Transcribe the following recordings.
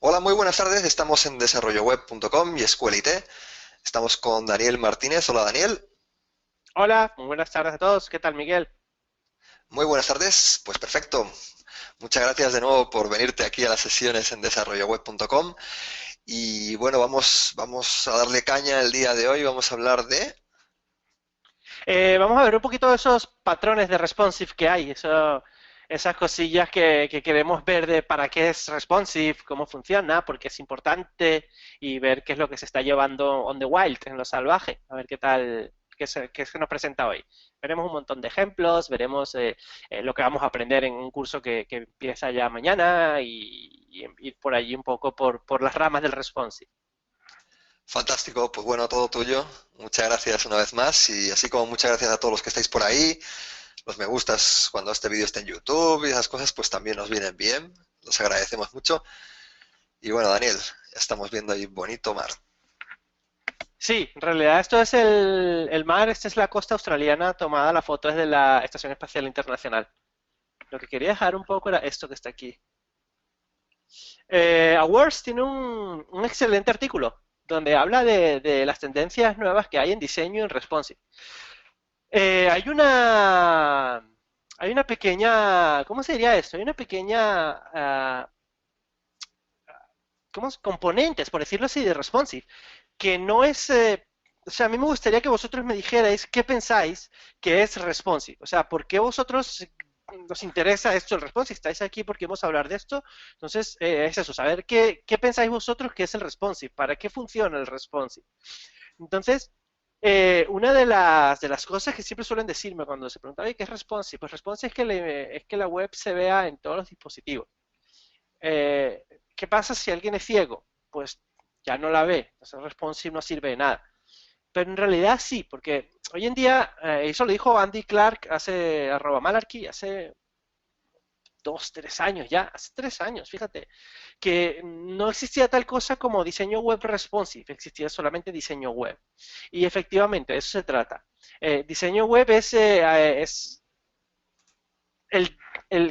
Hola, muy buenas tardes. Estamos en desarrolloweb.com y Escuela IT. Estamos con Daniel Martínez. Hola, Daniel. Hola, muy buenas tardes a todos. ¿Qué tal, Miguel? Muy buenas tardes. Pues perfecto. Muchas gracias de nuevo por venirte aquí a las sesiones en desarrolloweb.com. Y bueno, vamos a darle caña el día de hoy. Vamos a hablar de... Vamos a ver un poquito de esos patrones de responsive que hay, esas cosillas que queremos ver de para qué es responsive, cómo funciona, por qué es importante y ver qué es lo que se está llevando on the wild, en lo salvaje. A ver qué tal, qué se nos presenta hoy. Veremos un montón de ejemplos, veremos lo que vamos a aprender en un curso que empieza ya mañana y ir por allí un poco por las ramas del responsive. Fantástico. Pues bueno, todo tuyo. Muchas gracias una vez más. Y así como muchas gracias a todos los que estáis por ahí. Los me gustas cuando este vídeo esté en YouTube y esas cosas, pues también nos vienen bien. Los agradecemos mucho. Y bueno, Daniel, ya estamos viendo ahí bonito mar. Sí, en realidad esto es el mar, esta es la costa australiana tomada, la foto es de la Estación Espacial Internacional. Lo que quería dejar un poco era esto que está aquí. Awards tiene un excelente artículo donde habla de las tendencias nuevas que hay en diseño en responsive. Hay una pequeña, ¿cómo se diría esto? Hay una pequeña, ¿cómo componentes, por decirlo así, de responsive, que no es, o sea, a mí me gustaría que vosotros me dijerais qué pensáis que es responsive, o sea, ¿por qué vosotros nos interesa esto el responsive? ¿Estáis aquí porque vamos a hablar de esto? Entonces, es eso, saber qué pensáis vosotros que es el responsive, para qué funciona el responsive. Entonces, una de las cosas que siempre suelen decirme cuando se pregunta, oye, ¿qué es responsive? Pues responsive es que la web se vea en todos los dispositivos. Eh, ¿Qué pasa si alguien es ciego? Pues ya no la ve, entonces responsive no sirve de nada. Pero en realidad sí, porque hoy en día, eso lo dijo Andy Clark hace, @malarkey, hace 2, 3 años ya, hace 3 años, fíjate, que no existía tal cosa como diseño web responsive, existía solamente diseño web. Y efectivamente, de eso se trata. Diseño web es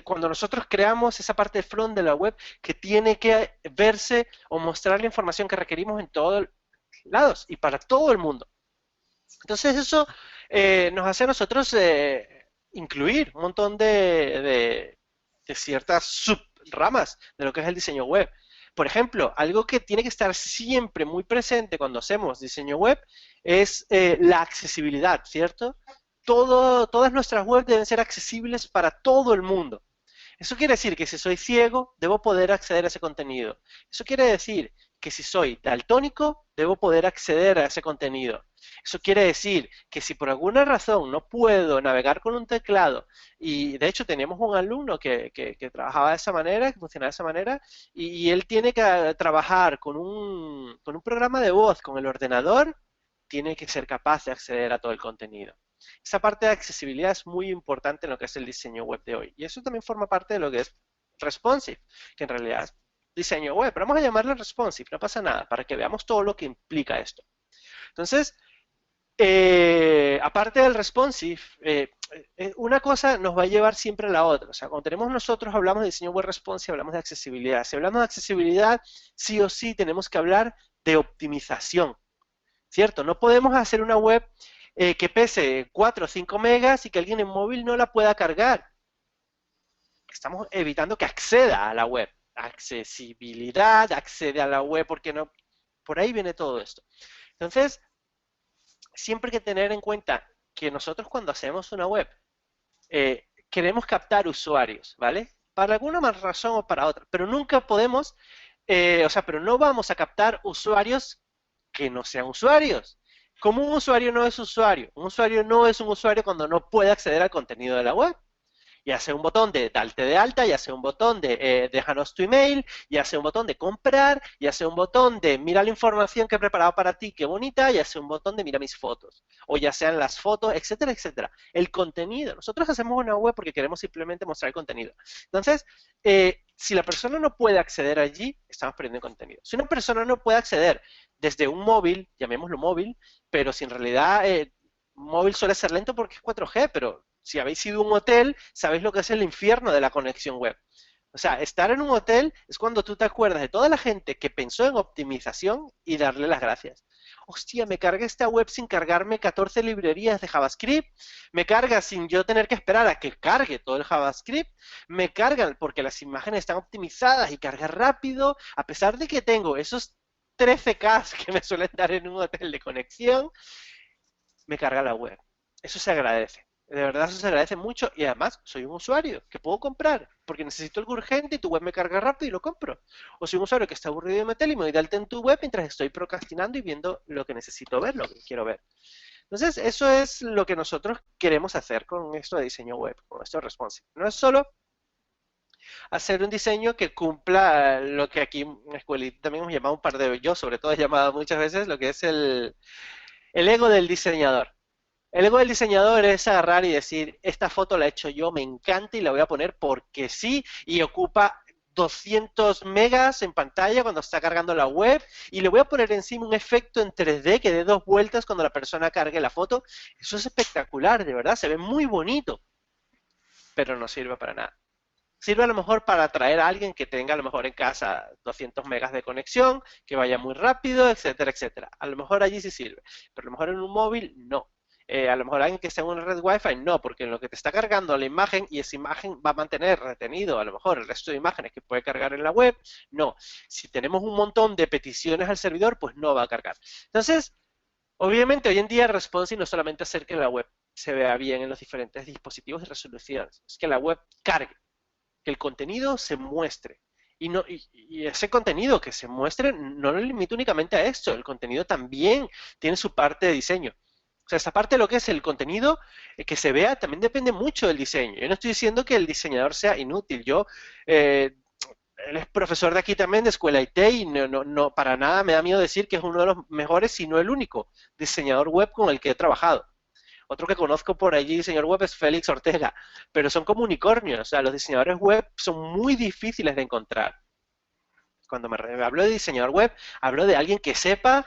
cuando nosotros creamos esa parte de front de la web que tiene que verse o mostrar la información que requerimos en todos lados y para todo el mundo. Entonces eso nos hace a nosotros incluir un montón de ciertas subramas de lo que es el diseño web. Por ejemplo, algo que tiene que estar siempre muy presente cuando hacemos diseño web es la accesibilidad, ¿cierto? Todas nuestras webs deben ser accesibles para todo el mundo. Eso quiere decir que si soy ciego, debo poder acceder a ese contenido. Eso quiere decir que si soy daltónico, debo poder acceder a ese contenido. Eso quiere decir que si por alguna razón no puedo navegar con un teclado, y de hecho teníamos un alumno que trabajaba de esa manera, que funcionaba de esa manera, y él tiene que trabajar con un programa de voz, con el ordenador, tiene que ser capaz de acceder a todo el contenido. Esa parte de accesibilidad es muy importante en lo que es el diseño web de hoy. Y eso también forma parte de lo que es responsive, que en realidad es diseño web. Pero vamos a llamarle responsive, no pasa nada, para que veamos todo lo que implica esto. Entonces, aparte del responsive, una cosa nos va a llevar siempre a la otra. O sea, cuando tenemos nosotros hablamos de diseño web responsive, hablamos de accesibilidad. Si hablamos de accesibilidad, sí o sí tenemos que hablar de optimización, ¿cierto? No podemos hacer una web que pese 4 o 5 megas y que alguien en móvil no la pueda cargar. Estamos evitando que acceda a la web. Accesibilidad, accede a la web, porque no. Por ahí viene todo esto. Entonces, siempre hay que tener en cuenta que nosotros cuando hacemos una web queremos captar usuarios, ¿vale? Para alguna más razón o para otra, pero nunca podemos, o sea, pero no vamos a captar usuarios que no sean usuarios. Como un usuario no es usuario, un usuario no es un usuario cuando no puede acceder al contenido de la web. Ya sea un botón de darte de alta, ya sea un botón de déjanos tu email, ya sea un botón de comprar, ya sea un botón de mira la información que he preparado para ti, qué bonita, ya sea un botón de mira mis fotos, o ya sean las fotos, etcétera, etcétera. El contenido. Nosotros hacemos una web porque queremos simplemente mostrar el contenido. Entonces, si la persona no puede acceder allí, estamos perdiendo contenido. Si una persona no puede acceder desde un móvil, llamémoslo móvil, pero si en realidad móvil suele ser lento porque es 4G, pero si habéis ido a un hotel, sabéis lo que es el infierno de la conexión web. O sea, estar en un hotel es cuando tú te acuerdas de toda la gente que pensó en optimización y darle las gracias. Hostia, me cargué esta web sin cargarme 14 librerías de JavaScript, me carga sin yo tener que esperar a que cargue todo el JavaScript, me cargan porque las imágenes están optimizadas y carga rápido, a pesar de que tengo esos 13K que me suelen dar en un hotel de conexión, me carga la web. Eso se agradece. De verdad eso se agradece mucho y además soy un usuario que puedo comprar porque necesito algo urgente y tu web me carga rápido y lo compro. O soy un usuario que está aburrido de meter y me doy de alta en tu web mientras estoy procrastinando y viendo lo que necesito ver, lo que quiero ver. Entonces, eso es lo que nosotros queremos hacer con esto de diseño web, con esto de responsive. No es solo hacer un diseño que cumpla lo que aquí en la escuelita también hemos llamado un par de, yo sobre todo he llamado muchas veces lo que es el ego del diseñador. El ego del diseñador es agarrar y decir, esta foto la he hecho yo, me encanta y la voy a poner porque sí, y ocupa 200 megas en pantalla cuando está cargando la web, y le voy a poner encima un efecto en 3D que dé 2 vueltas cuando la persona cargue la foto. Eso es espectacular, de verdad, se ve muy bonito, pero no sirve para nada. Sirve a lo mejor para atraer a alguien que tenga a lo mejor en casa 200 megas de conexión, que vaya muy rápido, etcétera, etcétera. A lo mejor allí sí sirve, pero a lo mejor en un móvil no. A lo mejor alguien que esté en una red Wi-Fi no, porque en lo que te está cargando la imagen y esa imagen va a mantener retenido a lo mejor el resto de imágenes que puede cargar en la web, no. Si tenemos un montón de peticiones al servidor, pues no va a cargar. Entonces, obviamente hoy en día responsive no solamente hacer que la web se vea bien en los diferentes dispositivos y resoluciones, es que la web cargue, que el contenido se muestre. Y, no, y ese contenido que se muestre no lo limita únicamente a esto, el contenido también tiene su parte de diseño. O sea, esta parte de lo que es el contenido que se vea también depende mucho del diseño. Yo no estoy diciendo que el diseñador sea inútil. Él es profesor de aquí también, de Escuela IT, y no, para nada me da miedo decir que es uno de los mejores, si no el único, diseñador web con el que he trabajado. Otro que conozco por allí, diseñador web, es Félix Ortega, pero son como unicornios. O sea, los diseñadores web son muy difíciles de encontrar. Cuando me hablo de diseñador web, hablo de alguien que sepa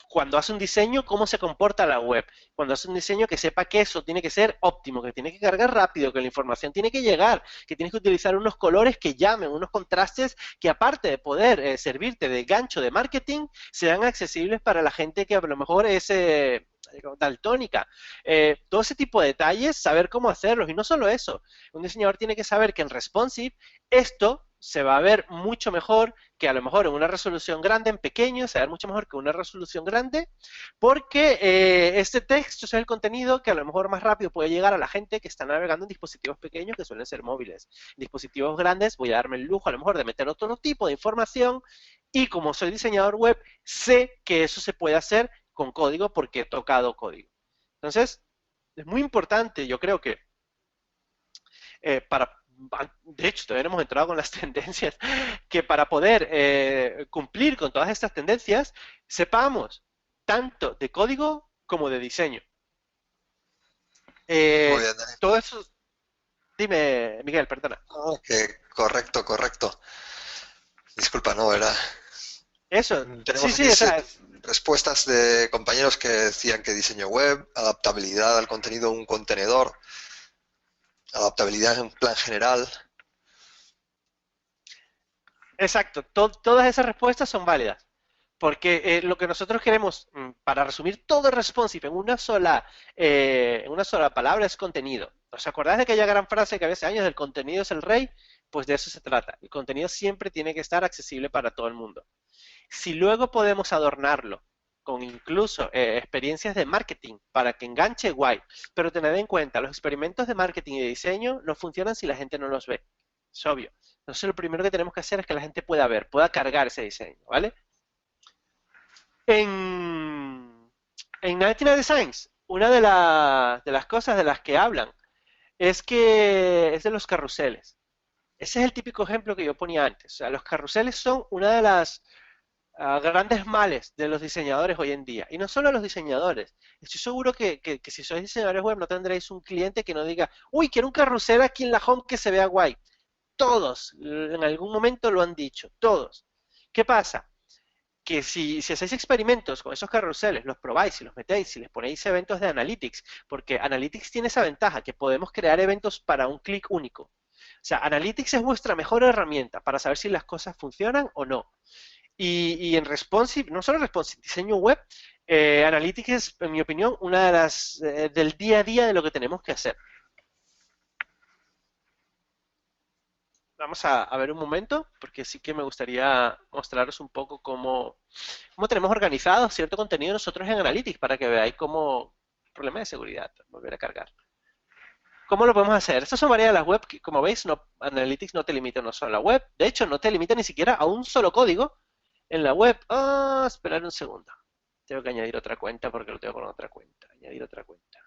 cuando hace un diseño cómo se comporta la web. Cuando hace un diseño que sepa que eso tiene que ser óptimo, que tiene que cargar rápido, que la información tiene que llegar, que tienes que utilizar unos colores que llamen, unos contrastes que aparte de poder servirte de gancho de marketing, sean accesibles para la gente que a lo mejor es daltónica. Todo ese tipo de detalles, saber cómo hacerlos. Y no solo eso, un diseñador tiene que saber que en responsive esto se va a ver mucho mejor que a lo mejor en una resolución grande, en pequeño, se va a ver mucho mejor que una resolución grande, porque este texto es el contenido que a lo mejor más rápido puede llegar a la gente que está navegando en dispositivos pequeños que suelen ser móviles. En dispositivos grandes voy a darme el lujo a lo mejor de meter otro tipo de información y como soy diseñador web, sé que eso se puede hacer con código porque he tocado código. Entonces, es muy importante, yo creo que de hecho, todavía no hemos entrado con las tendencias, que para poder cumplir con todas estas tendencias, sepamos tanto de código como de diseño. Muy bien, Dani. Todo eso, dime, Miguel, perdona. Correcto, correcto. Disculpa, no, era. Eso, sí, Tenemos sí, aquí o sea, respuestas de compañeros que decían que diseño web, adaptabilidad al contenido, un contenedor, adaptabilidad en plan general. exacto, todas esas respuestas son válidas. Porque lo que nosotros queremos, para resumir todo el responsive en una sola palabra, es contenido. ¿Os acordáis de aquella gran frase que había hace años, el contenido es el rey? Pues de eso se trata. El contenido siempre tiene que estar accesible para todo el mundo. Si luego podemos adornarlo con incluso experiencias de marketing para que enganche, guay. Pero tened en cuenta, los experimentos de marketing y de diseño no funcionan si la gente no los ve. Es obvio. Entonces lo primero que tenemos que hacer es que la gente pueda ver, pueda cargar ese diseño, ¿vale? En 99 Designs, una de las cosas de las que hablan es que es de los carruseles. Ese es el típico ejemplo que yo ponía antes. O sea, los carruseles son una de las grandes males de los diseñadores hoy en día. Y no solo los diseñadores. Estoy seguro que si sois diseñadores web no tendréis un cliente que no diga, uy, quiero un carrusel aquí en la home que se vea guay. Todos en algún momento lo han dicho, todos. ¿Qué pasa? Que si hacéis experimentos con esos carruseles, los probáis y los metéis, si les ponéis eventos de Analytics, porque Analytics tiene esa ventaja, que podemos crear eventos para un clic único. sea, Analytics es vuestra mejor herramienta para saber si las cosas funcionan o no. Y en responsive, no solo responsive, diseño web, Analytics es, en mi opinión, una de las del día a día de lo que tenemos que hacer. Vamos a ver un momento, porque sí que me gustaría mostraros un poco cómo tenemos organizado cierto contenido nosotros en Analytics para que veáis cómo problema de seguridad, volver a cargar. ¿Cómo lo podemos hacer? Estas son varias de las web que, como veis, Analytics no te limita no solo a la web, de hecho no te limita ni siquiera a un solo código en la web. Esperar un segundo. Tengo que añadir otra cuenta porque lo tengo con otra cuenta. Añadir otra cuenta.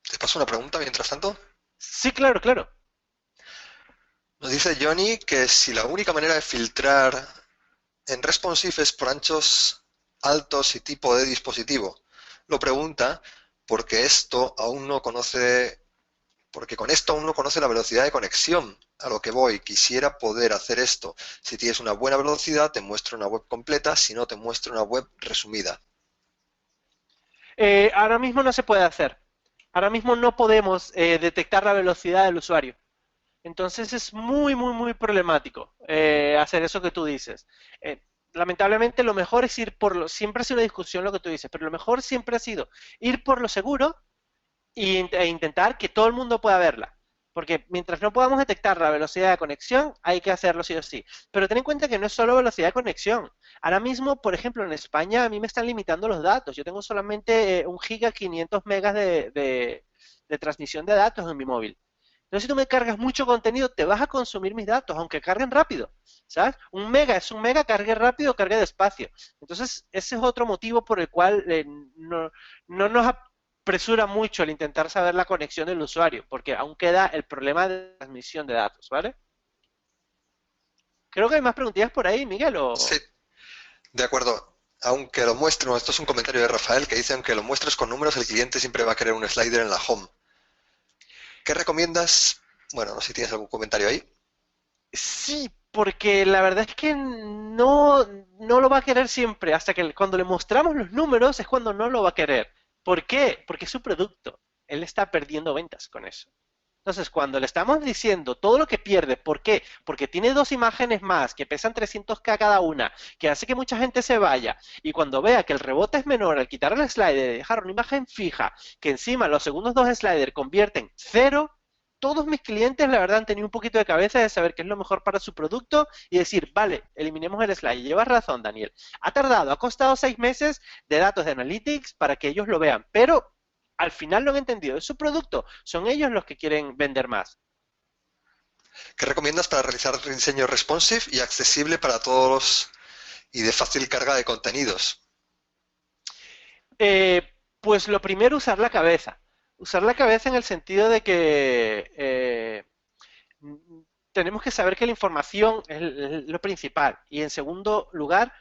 ¿Te paso una pregunta mientras tanto? Sí, claro, claro. Nos dice Johnny que si la única manera de filtrar en responsive es por anchos altos y tipo de dispositivo. Lo pregunta porque porque con esto aún no conoce la velocidad de conexión. A lo que voy, quisiera poder hacer esto. Si tienes una buena velocidad, te muestra una web completa, si no, te muestra una web resumida. Ahora mismo no se puede hacer. Ahora mismo no podemos detectar la velocidad del usuario. Entonces es muy, muy, muy problemático hacer eso que tú dices. Lamentablemente lo mejor es ir por siempre ha sido una discusión lo que tú dices, pero lo mejor siempre ha sido ir por lo seguro e intentar que todo el mundo pueda verla. Porque mientras no podamos detectar la velocidad de conexión, hay que hacerlo sí o sí. Pero ten en cuenta que no es solo velocidad de conexión. Ahora mismo, por ejemplo, en España a mí me están limitando los datos. Yo tengo solamente 1 giga 500 megas de transmisión de datos en mi móvil. Entonces, si tú me cargas mucho contenido, te vas a consumir mis datos, aunque carguen rápido, ¿sabes? 1 mega es 1 mega, cargue rápido, cargue despacio. Entonces, ese es otro motivo por el cual no nos apresura mucho el intentar saber la conexión del usuario, porque aún queda el problema de transmisión de datos, ¿vale? Creo que hay más preguntillas por ahí, Miguel, Sí, o... de acuerdo. Aunque lo muestre, no, esto es un comentario de Rafael que dice, aunque lo muestres con números, el cliente siempre va a querer un slider en la home. ¿Qué recomiendas? Bueno, no sé si tienes algún comentario ahí. Sí, porque la verdad es que no lo va a querer siempre. Hasta que cuando le mostramos los números es cuando no lo va a querer. ¿Por qué? Porque es su producto. Él está perdiendo ventas con eso. Entonces, cuando le estamos diciendo todo lo que pierde, ¿por qué? Porque tiene 2 imágenes más que pesan 300K cada una, que hace que mucha gente se vaya, y cuando vea que el rebote es menor al quitar el slider y dejar una imagen fija, que encima los segundos 2 sliders convierten cero, todos mis clientes la verdad han tenido un poquito de cabeza de saber qué es lo mejor para su producto y decir, vale, eliminemos el slider. Llevas razón, Daniel. Ha costado 6 meses de datos de Analytics para que ellos lo vean, pero al final lo han entendido, es su producto, son ellos los que quieren vender más. ¿Qué recomiendas para realizar diseño responsive y accesible para todos y de fácil carga de contenidos? Eh, pues lo primero, usar la cabeza. Usar la cabeza en el sentido de que tenemos que saber que la información es lo principal. Y en segundo lugar,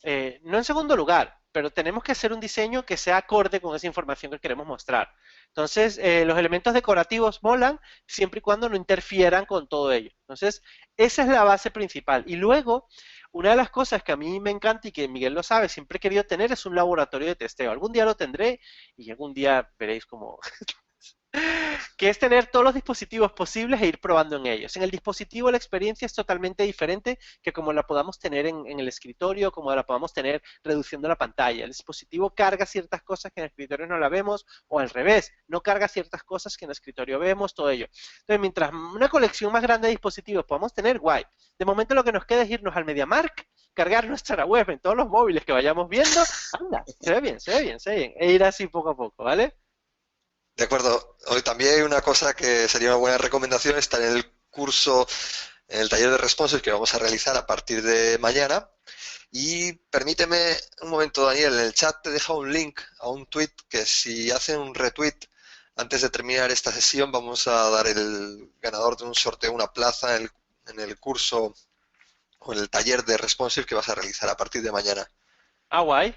no en segundo lugar, pero tenemos que hacer un diseño que sea acorde con esa información que queremos mostrar. Entonces, los elementos decorativos molan siempre y cuando no interfieran con todo ello. Entonces, esa es la base principal. Y luego, una de las cosas que a mí me encanta y que Miguel lo sabe, siempre he querido tener es un laboratorio de testeo. Algún día lo tendré y algún día veréis cómo que es tener todos los dispositivos posibles e ir probando en ellos. En el dispositivo la experiencia es totalmente diferente que como la podamos tener en el escritorio, como la podamos tener reduciendo la pantalla. El dispositivo carga ciertas cosas que en el escritorio no la vemos, o al revés, no carga ciertas cosas que en el escritorio vemos, todo ello. Entonces, mientras una colección más grande de dispositivos podamos tener, guay. De momento lo que nos queda es irnos al MediaMarkt, cargar nuestra web en todos los móviles que vayamos viendo, anda, se ve bien, se ve bien, se ve bien, e ir así poco a poco, ¿vale? De acuerdo. Hoy también hay una cosa que sería una buena recomendación, está en el curso, en el taller de responsive que vamos a realizar a partir de mañana. Y permíteme un momento, Daniel, en el chat te dejo un link a un tweet que si hacen un retweet antes de terminar esta sesión vamos a dar el ganador de un sorteo, una plaza en el curso o en el taller de responsive que vas a realizar a partir de mañana. Ah, guay.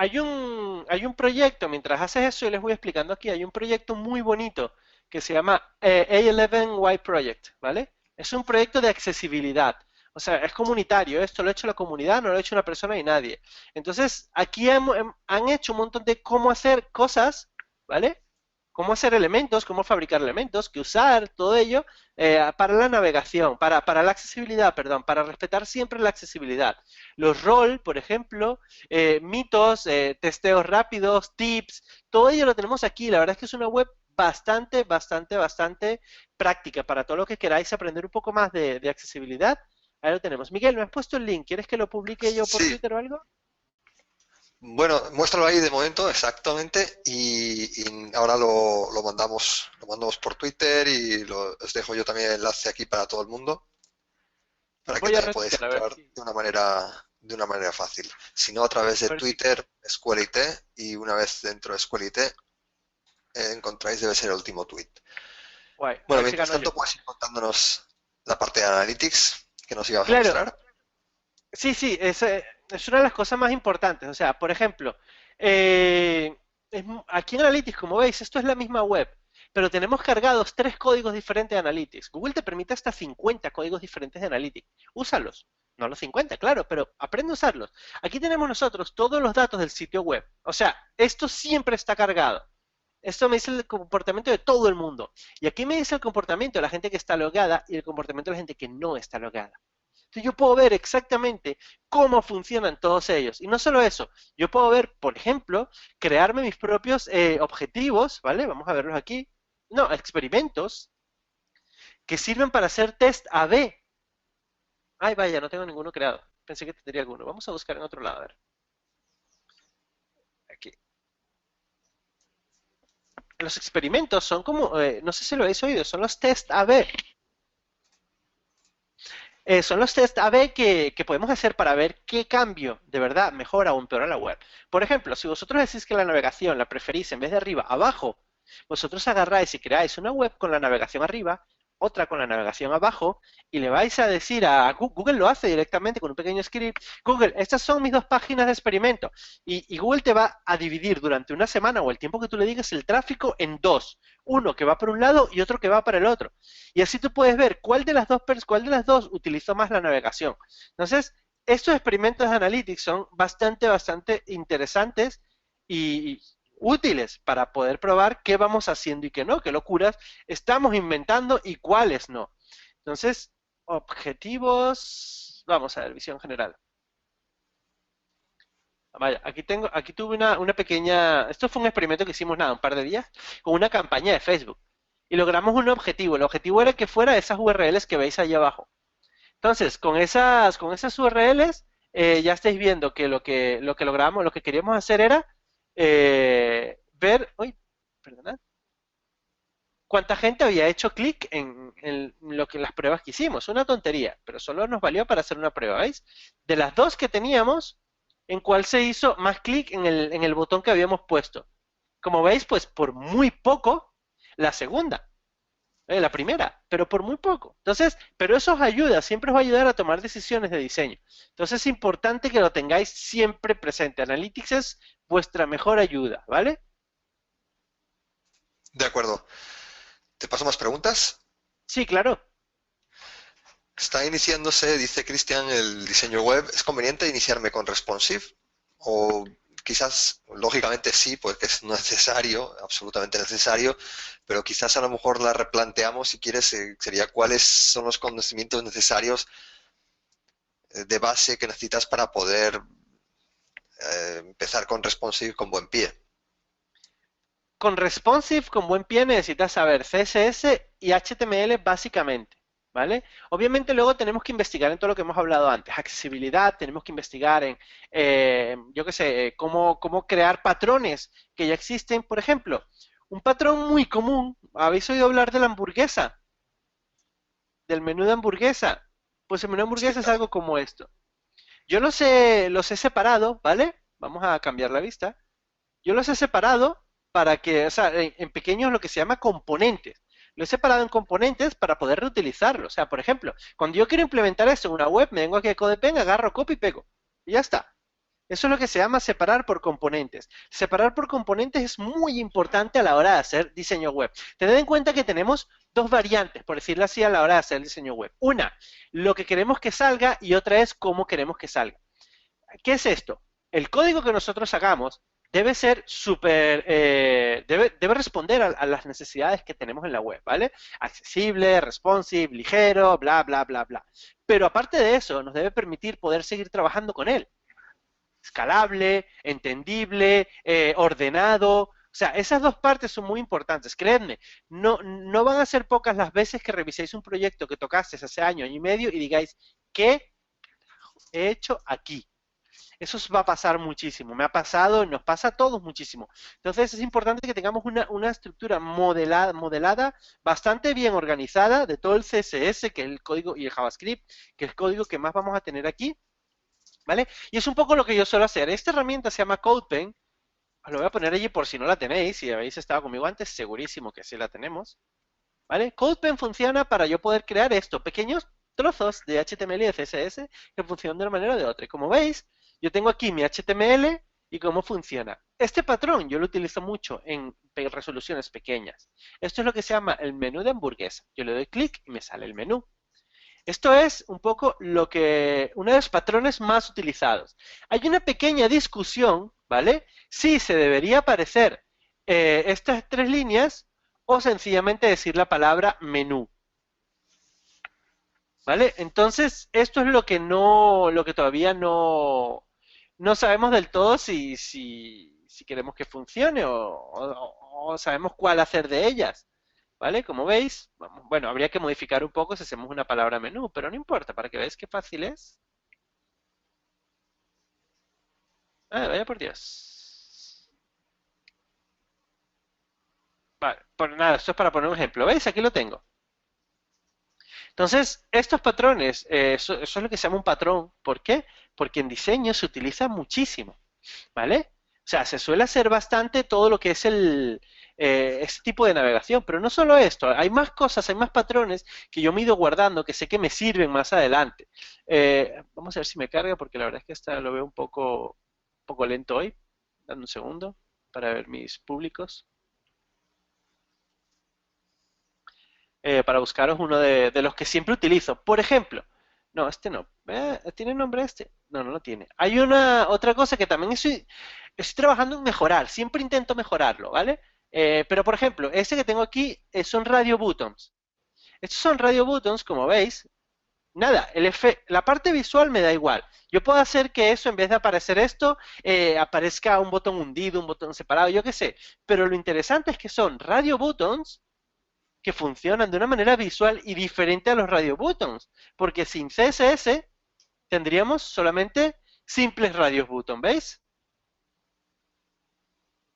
Hay un proyecto, mientras haces eso, yo les voy explicando aquí, hay un proyecto muy bonito que se llama A11Y Project, ¿vale? Es un proyecto de accesibilidad. O sea, es comunitario, esto lo ha hecho la comunidad, no lo ha hecho una persona y nadie. Entonces, aquí han hecho un montón de cómo hacer cosas, ¿vale? Cómo hacer elementos, cómo fabricar elementos, que usar, todo ello, para la navegación, para la accesibilidad, perdón, para respetar siempre la accesibilidad. Los rol, por ejemplo, mitos, testeos rápidos, tips, todo ello lo tenemos aquí. La verdad es que es una web bastante práctica para todo lo que queráis aprender un poco más de accesibilidad. Ahí lo tenemos. Miguel, me has puesto el link. ¿Quieres que lo publique yo por Sí, Twitter o algo? bueno, muéstralo ahí de momento, exactamente, y ahora lo mandamos por Twitter y os dejo yo también el enlace aquí para todo el mundo, para que Voy a también podáis retuitear, a ver entrar si... de una manera fácil. Si no, a través de A ver si... Twitter, Escuelite, y una vez dentro de Escuelite, encontráis, debe ser el último tweet. Guay, a Bueno, ver si mientras gano yo. tanto, puedes ir contándonos la parte de Analytics que nos ibas a Claro, mostrar. sí, es una de las cosas más importantes. O sea, por ejemplo, eh, aquí en Analytics, como veis, esto es la misma web, pero tenemos cargados 3 códigos diferentes de Analytics. Google te permite hasta 50 códigos diferentes de Analytics. Úsalos. No los 50, claro, pero aprende a usarlos. Aquí tenemos nosotros todos los datos del sitio web. O sea, esto siempre está cargado. Esto me dice el comportamiento de todo el mundo. Y aquí me dice el comportamiento de la gente que está logada y el comportamiento de la gente que no está logada. Entonces yo puedo ver exactamente cómo funcionan todos ellos. Y no solo eso, yo puedo ver, por ejemplo, crearme mis propios objetivos, ¿vale? Vamos a verlos aquí. No, experimentos que sirven para hacer test A/B. Ay, vaya, no tengo ninguno creado. Pensé que tendría alguno. Vamos a buscar en otro lado, a ver. Aquí. Los experimentos son como, no sé si lo habéis oído, son los test A/B. Son los test A/B que podemos hacer para ver qué cambio de verdad mejora o empeora la web. Por ejemplo, si vosotros decís que la navegación la preferís en vez de arriba, abajo, vosotros agarráis y creáis una web con la navegación arriba, otra con la navegación abajo, y le vais a decir a Google, lo hace directamente con un pequeño script: Google, estas son mis 2 páginas de experimento, y Google te va a dividir durante una semana o el tiempo que tú le digas el tráfico en dos, uno que va por un lado y otro que va para el otro. Y así tú puedes ver cuál de las dos utilizó más la navegación. Entonces, estos experimentos de Analytics son bastante interesantes y útiles para poder probar qué vamos haciendo y qué no, qué locuras estamos inventando y cuáles no. Entonces, objetivos, vamos a ver, visión general. Vaya, aquí tuve una pequeña, esto fue un experimento que hicimos nada, un par de días, con una campaña de Facebook. Y logramos un objetivo. El objetivo era que fuera esas URLs que veis ahí abajo. Entonces, con esas URLs, ya estáis viendo que lo que logramos, lo que queríamos hacer era ver, uy, perdonad, cuánta gente había hecho clic en lo que las pruebas que hicimos. Una tontería, pero solo nos valió para hacer una prueba, ¿veis? De las dos que teníamos, ¿en cuál se hizo más clic en el botón que habíamos puesto? Como veis, pues por muy poco, la segunda, la primera, pero por muy poco. Entonces, pero eso os ayuda, siempre os va a ayudar a tomar decisiones de diseño. Entonces es importante que lo tengáis siempre presente. Analytics es vuestra mejor ayuda, ¿vale? De acuerdo. ¿Te paso más preguntas? Sí, claro. Está iniciándose, dice Cristian, el diseño web. ¿Es conveniente iniciarme con responsive? O quizás, lógicamente sí, porque es necesario, absolutamente necesario, pero quizás a lo mejor la replanteamos, si quieres, sería cuáles son los conocimientos necesarios de base que necesitas para poder empezar con responsive con buen pie. Con responsive, con buen pie, necesitas saber CSS y HTML básicamente, ¿vale? Obviamente luego tenemos que investigar en todo lo que hemos hablado antes, accesibilidad, tenemos que investigar en, yo qué sé, cómo crear patrones que ya existen. Por ejemplo, un patrón muy común, ¿habéis oído hablar de la hamburguesa? Del menú de hamburguesa. Pues el menú de Sí, hamburguesa es claro. algo como esto. Yo los he separado, ¿vale? Vamos a cambiar la vista. Yo los he separado para que, o sea, en pequeños lo que se llama componentes. Lo he separado en componentes para poder reutilizarlo. O sea, por ejemplo, cuando yo quiero implementar esto en una web, me vengo aquí a CodePen, agarro, copio y pego. Y ya está. Eso es lo que se llama separar por componentes. Separar por componentes es muy importante a la hora de hacer diseño web. Tened en cuenta que tenemos dos variantes, por decirlo así, a la hora de hacer el diseño web. Una, lo que queremos que salga y otra es cómo queremos que salga. ¿Qué es esto? El código que nosotros hagamos debe ser súper, debe responder a las necesidades que tenemos en la web, ¿vale? Accesible, responsive, ligero, bla, bla, bla, bla. Pero aparte de eso, nos debe permitir poder seguir trabajando con él. Escalable, entendible, ordenado. O sea, esas dos partes son muy importantes. Creedme, no van a ser pocas las veces que reviséis un proyecto que tocasteis hace año y medio y digáis, ¿qué he hecho aquí? Eso os va a pasar muchísimo, me ha pasado, nos pasa a todos muchísimo. Entonces es importante que tengamos una estructura modelada, bastante bien organizada de todo el CSS, que es el código, y el JavaScript, que es el código que más vamos a tener aquí, ¿vale? Y es un poco lo que yo suelo hacer. Esta herramienta se llama CodePen, os lo voy a poner allí por si no la tenéis, si habéis estado conmigo antes, segurísimo que sí la tenemos, ¿vale? CodePen funciona para yo poder crear esto, pequeños trozos de HTML y de CSS que funcionan de una manera o de otra. Y como veis, yo tengo aquí mi HTML y cómo funciona. Este patrón yo lo utilizo mucho en resoluciones pequeñas. Esto es lo que se llama el menú de hamburguesa. Yo le doy clic y me sale el menú. Esto es un poco uno de los patrones más utilizados. Hay una pequeña discusión, ¿vale? Si se debería aparecer estas tres líneas o sencillamente decir la palabra menú. ¿Vale? Entonces, esto es lo que todavía no sabemos del todo si queremos que funcione o sabemos cuál hacer de ellas. ¿Vale? Como veis, bueno, habría que modificar un poco si hacemos una palabra menú, pero no importa, para que veáis qué fácil es. Ah, vaya por Dios. Vale, pues nada, esto es para poner un ejemplo. ¿Veis? Aquí lo tengo. Entonces, estos patrones, eso es lo que se llama un patrón. ¿Por qué? Porque en diseño se utiliza muchísimo, ¿vale? O sea, se suele hacer bastante todo lo que es este tipo de navegación, pero no solo esto, hay más cosas, hay más patrones que yo me he ido guardando que sé que me sirven más adelante. Vamos a ver si me carga, porque la verdad es que esta lo veo un poco lento hoy. Dame un segundo para ver mis públicos. Para buscaros uno de los que siempre utilizo. Por ejemplo, no, este no. ¿Tiene nombre este? No, no lo tiene. Hay otra cosa que también estoy trabajando en mejorar. Siempre intento mejorarlo, ¿vale? Pero por ejemplo, este que tengo aquí son radio buttons. Estos son radio buttons, como veis. Nada, la parte visual me da igual. Yo puedo hacer que eso, en vez de aparecer esto, aparezca un botón hundido, un botón separado, yo qué sé. Pero lo interesante es que son radio buttons que funcionan de una manera visual y diferente a los radio buttons, porque sin CSS tendríamos solamente simples radios button, ¿veis?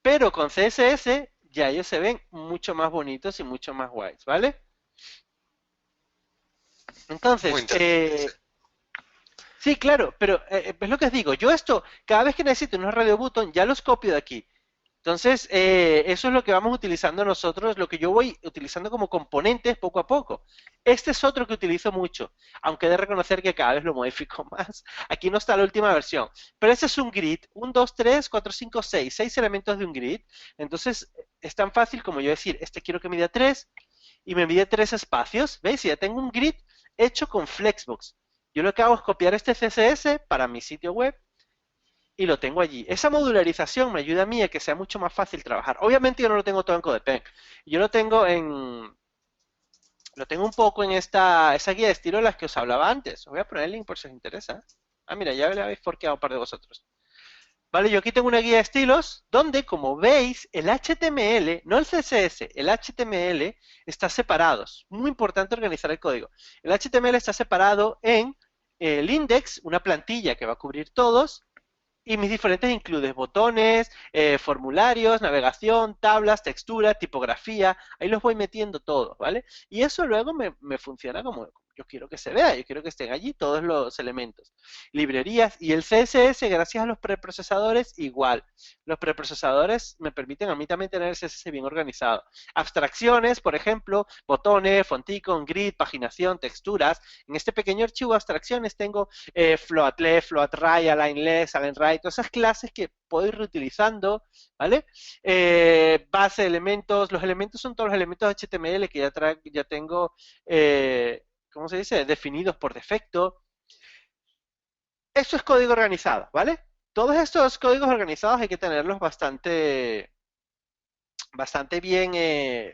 Pero con CSS ya ellos se ven mucho más bonitos y mucho más guays, ¿vale? Muy Entonces, interesante, sí. sí, claro, pero es lo que os digo, yo esto, cada vez que necesito unos radio button, ya los copio de aquí. Entonces, eso es lo que vamos utilizando nosotros, lo que yo voy utilizando como componentes poco a poco. Este es otro que utilizo mucho, aunque he de reconocer que cada vez lo modifico más. Aquí no está la última versión, pero este es un grid, 1, 2, 3, 4, 5, 6, 6 elementos de un grid. Entonces, es tan fácil como yo decir, este quiero que mida 3 y me mide 3 espacios. ¿Veis? Ya tengo un grid hecho con Flexbox. Yo lo que hago es copiar este CSS para mi sitio web y lo tengo allí. Esa modularización me ayuda a mí a que sea mucho más fácil trabajar. Obviamente yo no lo tengo todo en CodePen. Yo lo tengo un poco en esa guía de estilo de las que os hablaba antes. Os voy a poner el link por si os interesa. Ah, mira, ya le habéis forqueado un par de vosotros. Vale, yo aquí tengo una guía de estilos donde, como veis, el HTML, no el CSS, el HTML está separado. Es muy importante organizar el código. El HTML está separado en el index, una plantilla que va a cubrir todos, y mis diferentes includes, botones, formularios, navegación, tablas, textura, tipografía, ahí los voy metiendo todos, ¿vale? Y eso luego me funciona como yo quiero que se vea, yo quiero que estén allí todos los elementos. Librerías y el CSS, gracias a los preprocesadores, igual. Los preprocesadores me permiten a mí también tener el CSS bien organizado. Abstracciones, por ejemplo, botones, fonticon, grid, paginación, texturas. En este pequeño archivo de abstracciones tengo float left, float right, align left, align right, todas esas clases que puedo ir reutilizando, ¿vale? Base de elementos, los elementos son todos los elementos HTML que ya tengo, ¿cómo se dice? Definidos por defecto. Eso es código organizado, ¿vale? Todos estos códigos organizados hay que tenerlos bastante bien,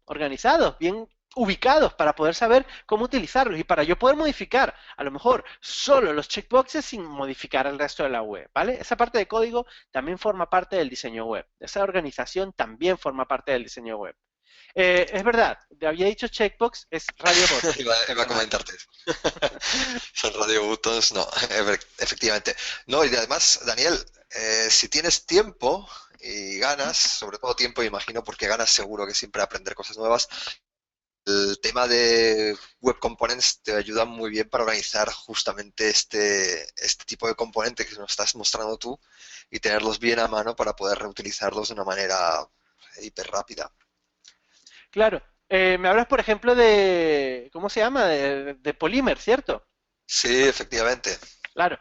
organizados, bien ubicados para poder saber cómo utilizarlos y para yo poder modificar a lo mejor solo los checkboxes sin modificar el resto de la web, ¿vale? Esa parte de código también forma parte del diseño web. Esa organización también forma parte del diseño web. Es verdad, te había dicho checkbox, es radio button. Iba a comentarte eso. Son radio buttons, no, efectivamente. No, y además, Daniel, si tienes tiempo y ganas, sobre todo tiempo, imagino, porque ganas seguro que siempre aprender cosas nuevas, el tema de Web Components te ayuda muy bien para organizar justamente este tipo de componentes que nos estás mostrando tú y tenerlos bien a mano para poder reutilizarlos de una manera hiper rápida. Claro, me hablas por ejemplo de, ¿cómo se llama? De Polymer, ¿cierto? Sí, efectivamente. Claro.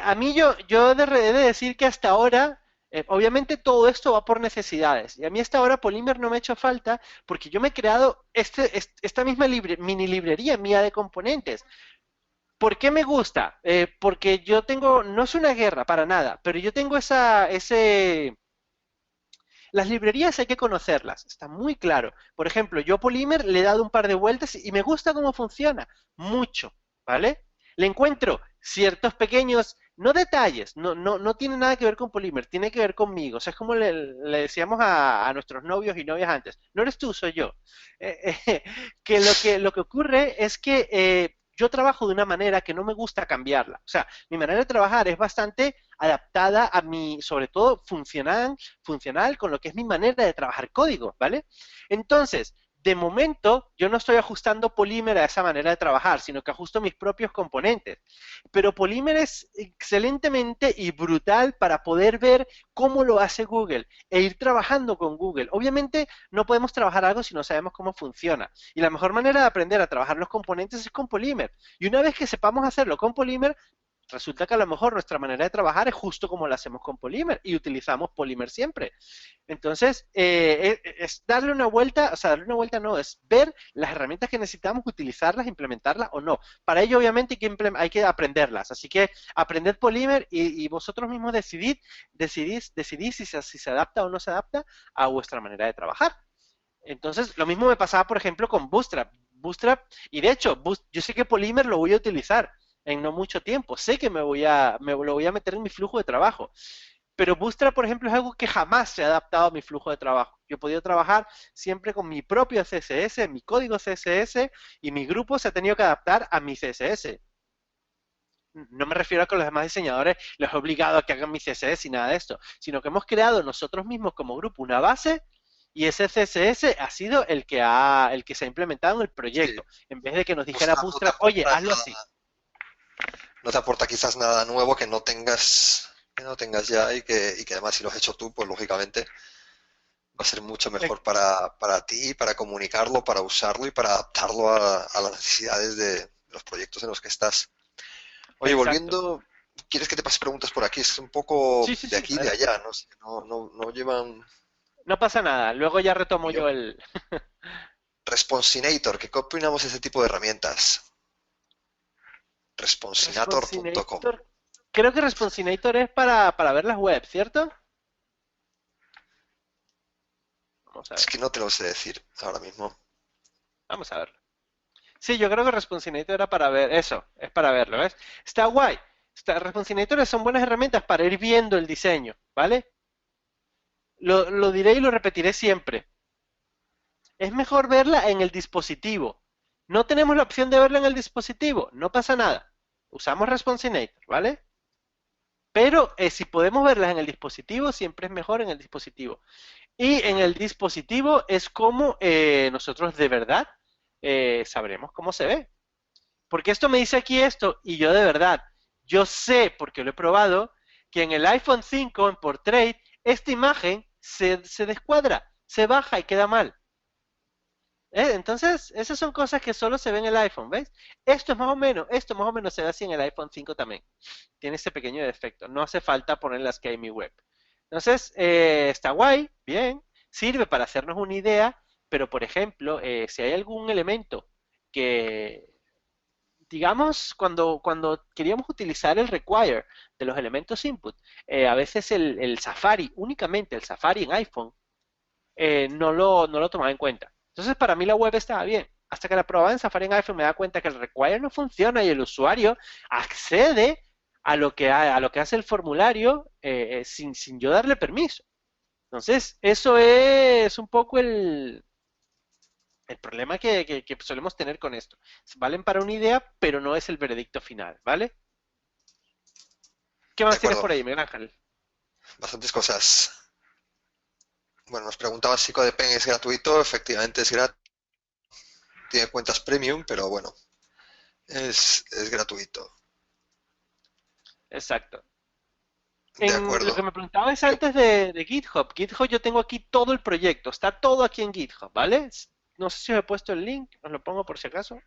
A mí yo he de decir que hasta ahora, obviamente todo esto va por necesidades. Y a mí hasta ahora Polymer no me ha hecho falta porque yo me he creado esta misma mini librería mía de componentes. ¿Por qué me gusta? Porque yo tengo, no es una guerra para nada, pero yo tengo las librerías hay que conocerlas, está muy claro. Por ejemplo, yo Polymer le he dado un par de vueltas y me gusta cómo funciona, mucho, ¿vale? Le encuentro ciertos pequeños, no detalles, no tiene nada que ver con Polymer, tiene que ver conmigo. O sea, es como le decíamos a nuestros novios y novias antes, no eres tú, soy yo. Que lo que ocurre es que yo trabajo de una manera que no me gusta cambiarla. O sea, mi manera de trabajar es bastante adaptada a mi, sobre todo funcional con lo que es mi manera de trabajar código, ¿vale? Entonces, de momento, yo no estoy ajustando Polymer a esa manera de trabajar, sino que ajusto mis propios componentes. Pero Polymer es excelentemente y brutal para poder ver cómo lo hace Google e ir trabajando con Google. Obviamente, no podemos trabajar algo si no sabemos cómo funciona. Y la mejor manera de aprender a trabajar los componentes es con Polymer. Y una vez que sepamos hacerlo con Polymer, resulta que a lo mejor nuestra manera de trabajar es justo como lo hacemos con Polymer y utilizamos Polymer siempre. Entonces, es darle una vuelta, o sea, darle una vuelta no, es ver las herramientas que necesitamos, utilizarlas, implementarlas o no. Para ello, obviamente, hay que aprenderlas. Así que aprended Polymer y vosotros mismos decidid si se adapta o no se adapta a vuestra manera de trabajar. Entonces, lo mismo me pasaba, por ejemplo, con Bootstrap. Y de hecho, yo sé que Polymer lo voy a utilizar en no mucho tiempo. Sé que me lo voy a meter en mi flujo de trabajo. Pero Bootstrap, por ejemplo, es algo que jamás se ha adaptado a mi flujo de trabajo. Yo he podido trabajar siempre con mi propio CSS, mi código CSS, y mi grupo se ha tenido que adaptar a mi CSS. No me refiero a que los demás diseñadores les he obligado a que hagan mi CSS y nada de esto, sino que hemos creado nosotros mismos como grupo una base y ese CSS ha sido el que se ha implementado en el Sí. proyecto, en vez de que nos dijera No te Bootstrap, oye, aporta hazlo así. nada, no te aporta quizás nada nuevo que no tengas ya y que además si lo has hecho tú, pues lógicamente va a ser mucho mejor para ti, para comunicarlo, para usarlo y para adaptarlo a las necesidades de los proyectos en los que estás. Oye, Exacto. volviendo, ¿quieres que te pase preguntas por aquí? Es un poco Sí, sí, de sí, aquí y de adelante. allá, ¿no? Sé, no llevan... No pasa nada, luego ya retomo Yo. yo el... Responsinator, ¿qué opinamos de ese tipo de herramientas? Responsinator.com. Responsinator. Creo que Responsinator es para ver las webs, ¿cierto? Vamos a Es ver. que no te lo sé decir ahora mismo. Vamos a verlo. Sí, yo creo que Responsinator era para ver eso, es para verlo, ¿ves? Está guay. Responsinators son buenas herramientas para ir viendo el diseño, ¿vale? Lo diré y lo repetiré siempre. Es mejor verla en el dispositivo. No tenemos la opción de verla en el dispositivo, no pasa nada. Usamos Responsinator, ¿vale? Pero si podemos verlas en el dispositivo, siempre es mejor en el dispositivo. Y en el dispositivo es como nosotros de verdad sabremos cómo se ve. Porque esto me dice aquí esto, y yo de verdad, yo sé, porque lo he probado, que en el iPhone 5 en Portrait, esta imagen se descuadra, se baja y queda mal. Entonces, esas son cosas que solo se ven en el iPhone, ¿ves? Esto más o menos se ve así en el iPhone 5 también. Tiene ese pequeño defecto. No hace falta poner las que hay en mi web. Entonces, está guay, bien, sirve para hacernos una idea, pero por ejemplo, si hay algún elemento que, digamos, cuando queríamos utilizar el require de los elementos input, a veces el Safari, únicamente el Safari en iPhone, no lo tomaba en cuenta. Entonces, para mí la web estaba bien. Hasta que la probaba en Safari en iPhone me da cuenta que el require no funciona y el usuario accede a lo que hace el formulario sin yo darle permiso. Entonces, eso es un poco el problema que solemos tener con esto. Valen para una idea, pero no es el veredicto final, ¿vale? ¿Qué De más tienes acuerdo, por ahí, Miguel Ángel? bastantes cosas. Bueno, nos preguntaba si CodePen es gratuito. Efectivamente es gratuito. Tiene cuentas premium, pero bueno, es gratuito. Exacto. De Lo que acuerdo. me preguntabas ¿Qué antes de GitHub. GitHub yo tengo aquí todo el proyecto. Está todo aquí en GitHub, ¿vale? No sé si os he puesto el link. Os lo pongo por si acaso.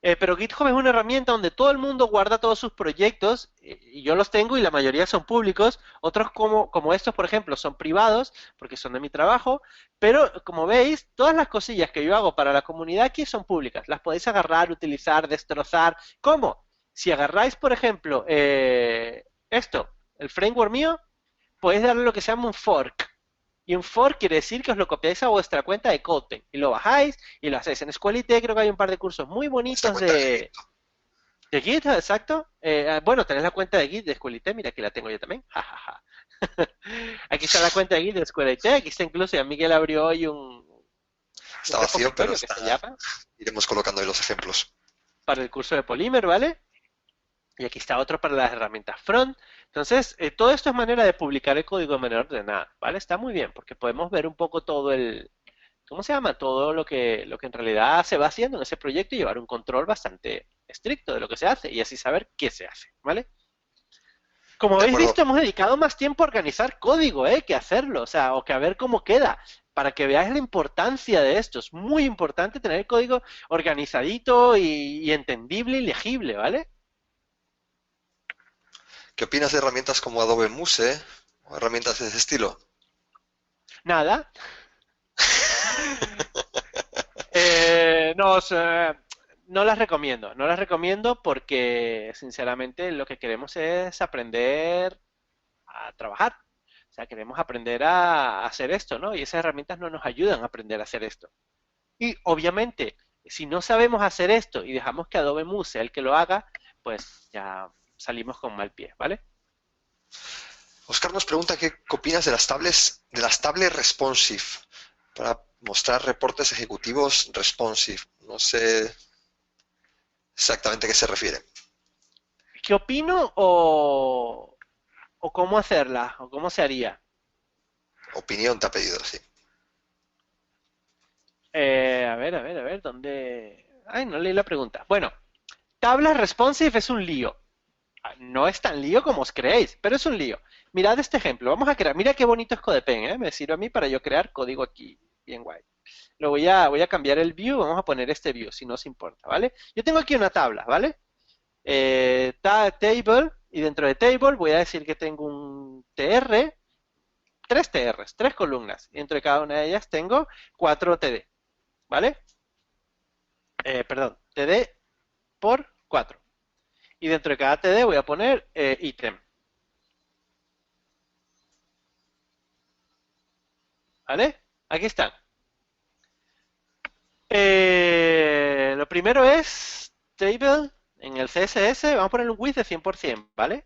Pero GitHub es una herramienta donde todo el mundo guarda todos sus proyectos, y yo los tengo y la mayoría son públicos, otros como estos, por ejemplo, son privados porque son de mi trabajo, pero como veis, todas las cosillas que yo hago para la comunidad aquí son públicas, las podéis agarrar, utilizar, destrozar. ¿Cómo? Si agarráis, por ejemplo, esto, el framework mío, podéis darle lo que se llama un fork. Y un fork quiere decir que os lo copiáis a vuestra cuenta de CodePen y lo bajáis y lo hacéis. En Escuelite creo que hay un par de cursos muy Nuestra bonitos cuenta de de, Git. de Git, exacto. Bueno, tenés la cuenta de Git de Escuelite, mira, aquí la tengo yo también. Ja, ja, ja. Aquí está la cuenta de Git de Escuelite, aquí está incluso, ya Miguel abrió hoy un Está vacío, pero repositorio que se llama iremos colocando ahí los ejemplos. para el curso de Polymer, ¿vale? Y aquí está otro para las herramientas front. Entonces, todo esto es manera de publicar el código de manera ordenada, ¿vale? Está muy bien, porque podemos ver un poco todo ¿cómo se llama? Todo lo que en realidad se va haciendo en ese proyecto y llevar un control bastante estricto de lo que se hace y así saber qué se hace, ¿vale? Como De habéis acuerdo. visto, hemos dedicado más tiempo a organizar código, que a hacerlo, o sea, o que a ver cómo queda, para que veáis la importancia de esto. Es muy importante tener el código organizadito y entendible y legible, ¿vale? ¿Qué opinas de herramientas como Adobe Muse o herramientas de ese estilo? Nada. No, no las recomiendo, no las recomiendo porque sinceramente lo que queremos es aprender a trabajar. O sea, queremos aprender a hacer esto, ¿no? Y esas herramientas no nos ayudan a aprender a hacer esto. Y obviamente, si no sabemos hacer esto y dejamos que Adobe Muse sea el que lo haga, pues ya salimos con mal pie, ¿vale? Oscar nos pregunta qué opinas de las tablets responsive para mostrar reportes ejecutivos responsive. No sé exactamente a qué se refiere. ¿Qué opino o cómo hacerla o cómo se haría? Opinión te ha pedido, sí. A ver, ¿dónde? Ay, no leí la pregunta. Bueno, tablas responsive es un lío. No es tan lío como os creéis, pero es un lío. Mirad este ejemplo. Vamos a crear. Mira qué bonito es CodePen, ¿eh? Me sirve a mí para yo crear código aquí. Bien guay. Voy a cambiar el view. Vamos a poner este view, si no os importa, ¿vale? Yo tengo aquí una tabla, ¿vale? Table. Y dentro de table voy a decir que tengo un tr, tres trs, tres columnas. Y dentro de cada una de ellas tengo cuatro td, ¿vale? Perdón, td por 4. Y dentro de cada td voy a poner ítem, ¿vale? Aquí están. Lo primero es table en el CSS, vamos a poner un width de 100%, ¿vale?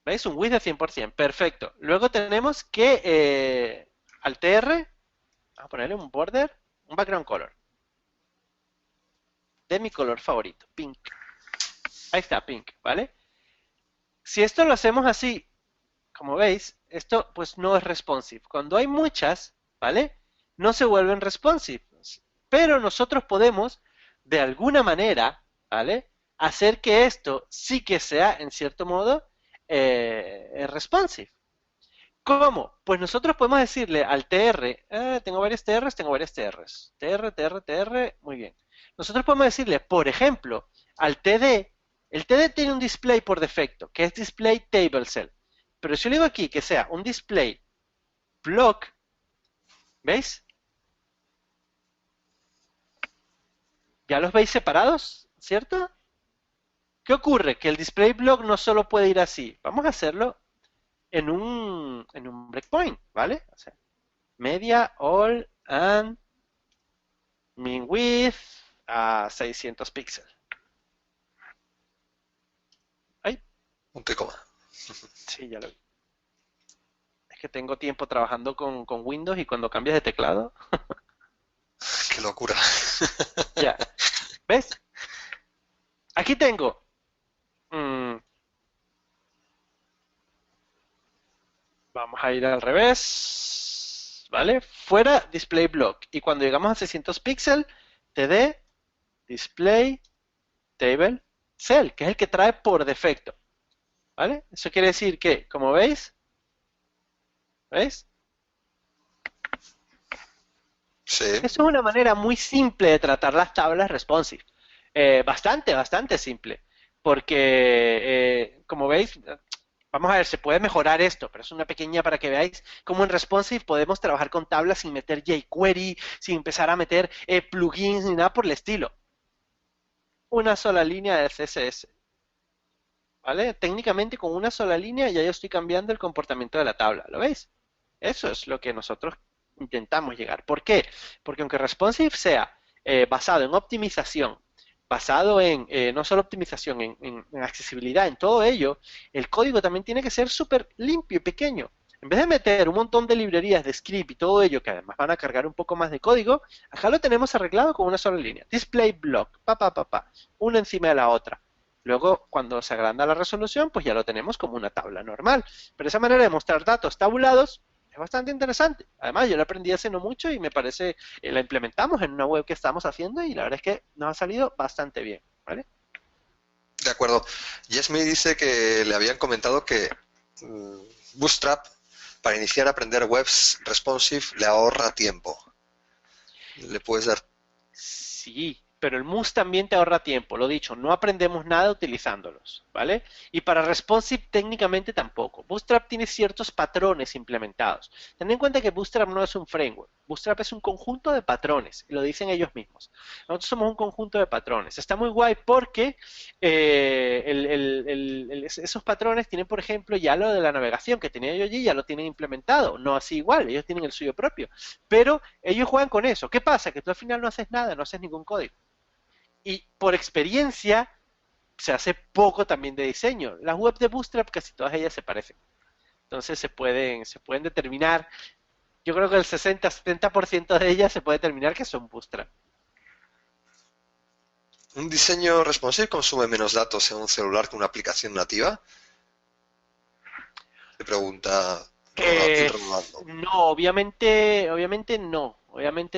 ¿Veis? Un width de 100%, perfecto. Luego tenemos que al tr, vamos a ponerle un border, un background color, de mi color favorito, pink. Ahí está, pink, ¿vale? Si esto lo hacemos así, como veis, esto pues no es responsive. Cuando hay muchas, ¿vale? no se vuelven responsive. Pero nosotros podemos, de alguna manera, ¿vale? Hacer que esto sí que sea, en cierto modo, responsive. ¿Cómo? Pues nosotros podemos decirle al TR, tengo varias TRs, tengo varias TRs. TR, TR, TR, muy bien. Nosotros podemos decirle, por ejemplo, al TD, el TD tiene un display por defecto, que es display table cell. Pero si yo le digo aquí que sea un display block, ¿veis? ¿Ya los veis separados? ¿Cierto? ¿Qué ocurre? Que el display block no solo puede ir así. Vamos a hacerlo en un breakpoint, ¿vale? O sea, media, all, and min width a 600 píxeles. Ay, Punto y coma. sí, ya lo vi. Es que tengo tiempo trabajando con Windows y cuando cambias de teclado, Qué locura. ya. ¿Ves? Aquí tengo. mm, Vamos a ir al revés. ¿Vale? Fuera display block. Y cuando llegamos a 600 píxeles, te dé display table cell, que es el que trae por defecto. ¿Vale? Eso quiere decir que, como veis, ¿veis? Sí, Eso es una manera muy simple de tratar las tablas responsive. Bastante simple. Porque, como veis, vamos a ver, se puede mejorar esto, pero es una pequeña para que veáis cómo en responsive podemos trabajar con tablas sin meter jQuery, sin empezar a meter plugins ni nada por el estilo. Una sola línea de CSS. ¿Vale? Técnicamente con una sola línea ya yo estoy cambiando el comportamiento de la tabla. ¿Lo veis? Eso es lo que nosotros intentamos llegar. ¿Por qué? Porque aunque responsive sea basado en optimización, basado en no solo optimización, en accesibilidad, en todo ello, el código también tiene que ser súper limpio y pequeño. En vez de meter un montón de librerías de script y todo ello, que además van a cargar un poco más de código, acá lo tenemos arreglado con una sola línea. Display block, una encima de la otra. Luego, cuando se agranda la resolución, pues ya lo tenemos como una tabla normal. Pero esa manera de mostrar datos tabulados es bastante interesante. Además, yo la aprendí hace no mucho y me parece, la implementamos en una web que estamos haciendo y la verdad es que nos ha salido bastante bien, ¿vale? de acuerdo. Yesmi dice que le habían comentado que Bootstrap para iniciar a aprender webs responsive le ahorra tiempo. ¿Le puedes dar? Sí, pero el MOOC también te ahorra tiempo, lo dicho, no aprendemos nada utilizándolos, ¿vale? Y para responsive técnicamente tampoco. Bootstrap tiene ciertos patrones implementados. Ten en cuenta que Bootstrap no es un framework, Bootstrap es un conjunto de patrones, y lo dicen ellos mismos. Nosotros somos un conjunto de patrones. Está muy guay porque esos patrones tienen, por ejemplo, ya lo de la navegación que tenía yo allí, ya lo tienen implementado, no así igual, ellos tienen el suyo propio, pero ellos juegan con eso. ¿Qué pasa? Que tú al final no haces nada, no haces ningún código. Y por experiencia se hace poco también de diseño. Las webs de Bootstrap casi todas ellas se parecen. Entonces se pueden determinar, yo creo que el 60-70% de ellas se puede determinar que son Bootstrap. ¿Un diseño responsive consume menos datos en un celular que una aplicación nativa? Le pregunta Eh, Rolando. no, obviamente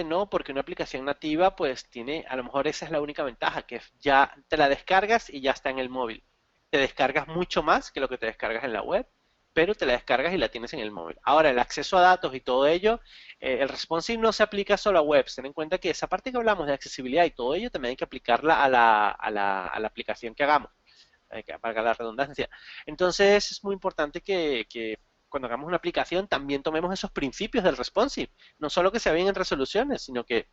no, porque una aplicación nativa pues tiene, a lo mejor esa es la única ventaja, que ya te la descargas y ya está en el móvil. Te descargas mucho más que lo que te descargas en la web, pero te la descargas y la tienes en el móvil. Ahora, el acceso a datos y todo ello, el responsive no se aplica solo a webs. Ten en cuenta que esa parte que hablamos de accesibilidad y todo ello también hay que aplicarla a la aplicación que hagamos, que valga la redundancia. Entonces, es muy importante que cuando hagamos una aplicación también tomemos esos principios del responsive. No solo que se vean en resoluciones, sino que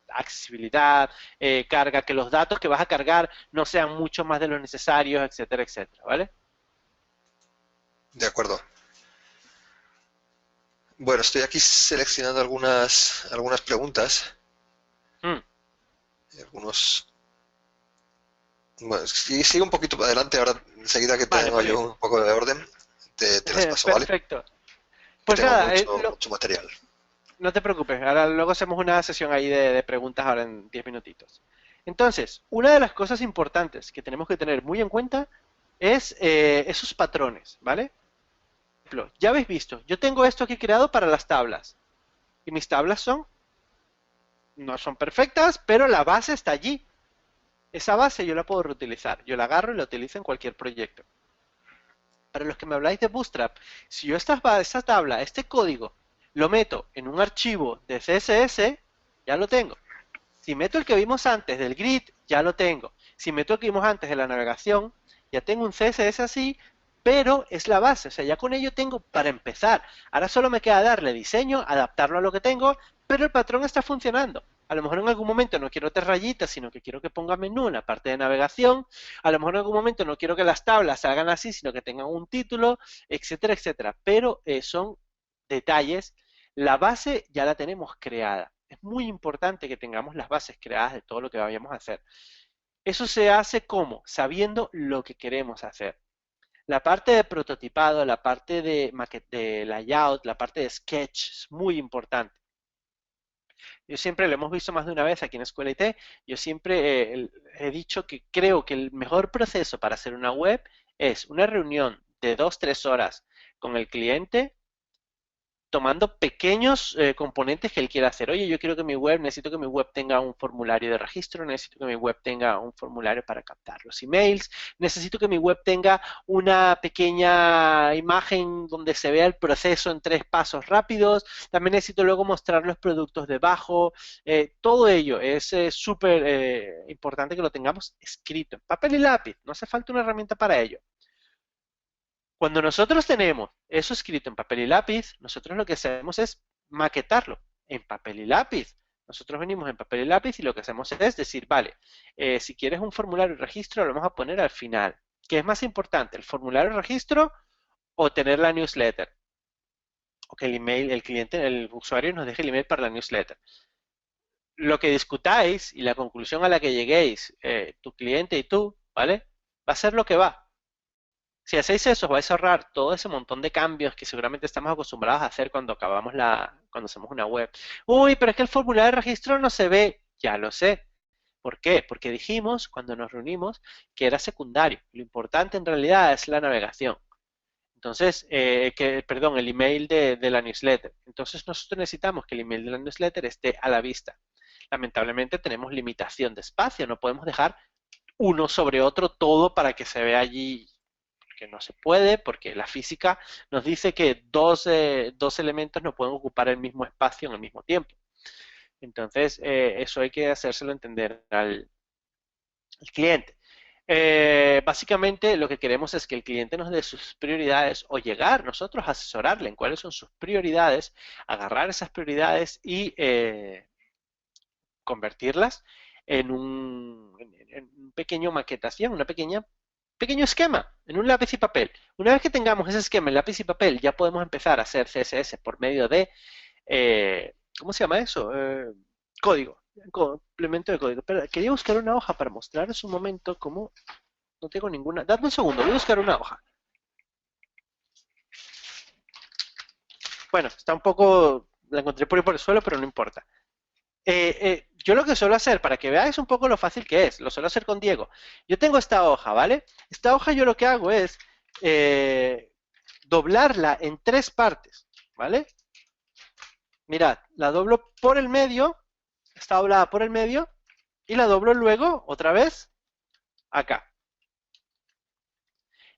accesibilidad, carga, que los datos que vas a cargar no sean mucho más de los necesarios, etcétera, etcétera, ¿vale? De acuerdo. Bueno, estoy aquí seleccionando algunas preguntas. Mm, Algunos. Bueno, sigue un poquito para adelante ahora, enseguida que vale, tengo muy yo bien. un poco de orden, te las paso, ¿vale? Perfecto. Que Pues tengo nada, mucho material. no te preocupes, ahora luego hacemos una sesión ahí de preguntas ahora en 10 minutitos. Entonces, una de las cosas importantes que tenemos que tener muy en cuenta es esos patrones, ¿vale? Por ejemplo, ya habéis visto, yo tengo esto aquí creado para las tablas, y mis tablas son No son perfectas, pero la base está allí. Esa base yo la puedo reutilizar. Yo la agarro y la utilizo en cualquier proyecto. Para los que me habláis de Bootstrap, si yo esta tabla, este código, lo meto en un archivo de CSS, ya lo tengo. Si meto el que vimos antes del grid, ya lo tengo. Si meto el que vimos antes de la navegación, ya tengo un CSS así, pero es la base. O sea, ya con ello tengo para empezar. Ahora solo me queda darle diseño, adaptarlo a lo que tengo, pero el patrón está funcionando. A lo mejor en algún momento no quiero 3 rayitas, sino que quiero que ponga menú en la parte de navegación. A lo mejor en algún momento no quiero que las tablas salgan así, sino que tengan un título, etcétera, etcétera. Pero son detalles. La base ya la tenemos creada. Es muy importante que tengamos las bases creadas de todo lo que vayamos a hacer. Eso se hace como sabiendo lo que queremos hacer. La parte de prototipado, la parte de, de layout, la parte de sketch es muy importante. Yo siempre lo hemos visto más de una vez aquí en Escuela IT, yo siempre he dicho que creo que el mejor proceso para hacer una web es una reunión de 2, 3 horas con el cliente tomando pequeños componentes que él quiera hacer. Oye, yo quiero que mi web, necesito que mi web tenga un formulario de registro, necesito que mi web tenga un formulario para captar los emails, necesito que mi web tenga una pequeña imagen donde se vea el proceso en 3 pasos rápidos, también necesito luego mostrar los productos debajo, todo ello es súper importante que lo tengamos escrito en papel y lápiz, no hace falta una herramienta para ello. Cuando nosotros tenemos eso escrito en papel y lápiz, nosotros lo que hacemos es maquetarlo en papel y lápiz. Nosotros venimos en papel y lápiz y lo que hacemos es decir, vale, si quieres un formulario de registro, lo vamos a poner al final. ¿Qué es más importante, el formulario de registro o tener la newsletter? O que el email, el cliente, el usuario nos deje el email para la newsletter. Lo que discutáis y la conclusión a la que lleguéis, tu cliente y tú, ¿vale? Va a ser lo que va. Si hacéis eso, os vais a ahorrar todo ese montón de cambios que seguramente estamos acostumbrados a hacer cuando cuando hacemos una web. Uy, pero es que el formulario de registro no se ve. Ya lo sé. ¿Por qué? Porque dijimos cuando nos reunimos que era secundario. Lo importante en realidad es la navegación. Entonces, perdón, el email de la newsletter. Entonces nosotros necesitamos que el email de la newsletter esté a la vista. Lamentablemente tenemos limitación de espacio. No podemos dejar uno sobre otro todo para que se vea allí que no se puede, porque la física nos dice que dos elementos no pueden ocupar el mismo espacio en el mismo tiempo. Entonces, eso hay que hacérselo entender al cliente. Básicamente lo que queremos es que el cliente nos dé sus prioridades o llegar nosotros a asesorarle en cuáles son sus prioridades, agarrar esas prioridades y convertirlas en un pequeño maquetación, una pequeño esquema en un lápiz y papel. Una vez que tengamos ese esquema en lápiz y papel, ya podemos empezar a hacer CSS por medio de, ¿cómo se llama eso? Código, complemento de código. Pero quería buscar una hoja para mostraros un momento cómo no tengo ninguna. Dadme un segundo, voy a buscar una hoja. Bueno, está un poco, la encontré por ahí por el suelo, pero no importa. Yo lo que suelo hacer, para que veáis un poco lo fácil que es, lo suelo hacer con Diego. Yo tengo esta hoja, ¿vale? Esta hoja yo lo que hago es doblarla en 3 partes, ¿vale? Mirad, la doblo por el medio, está doblada por el medio, y la doblo luego, otra vez, acá.